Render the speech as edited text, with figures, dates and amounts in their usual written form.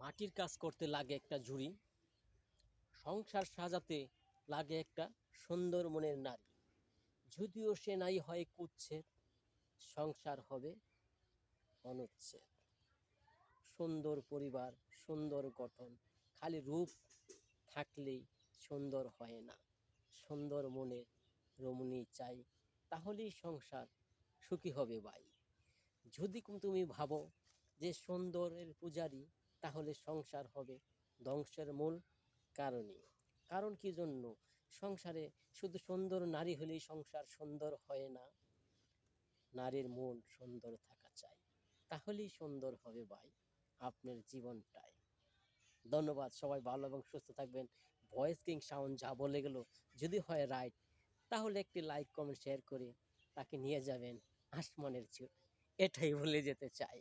মাটির কাজ করতে লাগে একটা ঝুড়ি, সংসার সাজাতে লাগে একটা সুন্দর মনের নারী। যদিও সে নাই হয় কুচ্ছেদ, সংসার হবে অনুচ্ছেদ। সুন্দর পরিবার, সুন্দর গঠন, খালি রূপ থাকলেই সুন্দর হয় না। সুন্দর মনে রমণী চাই, তাহলেই সংসার সুখী হবে ভাই। যদি তুমি ভাবো যে সুন্দরের পূজারী, তাহলে সংসার হবে ধ্বংসের মূল কারণই। কারণ কি জন্য? সংসারে শুধু সুন্দর নারী হলেই সংসার সুন্দর হয় না, নারীর মন সুন্দর থাকা চাই, তাহলেই সুন্দর হবে ভাই আপনার জীবনটাই। ধন্যবাদ, সবাই ভালো এবং সুস্থ থাকবেন। ভয়েস কিং সাউন্ড যা বলে গেল, যদি হয় রাইট, তাহলে একটি লাইক কমেন্ট শেয়ার করে তাকে নিয়ে যাবেন আসমানের চূড়, এটাই বলে যেতে চাই।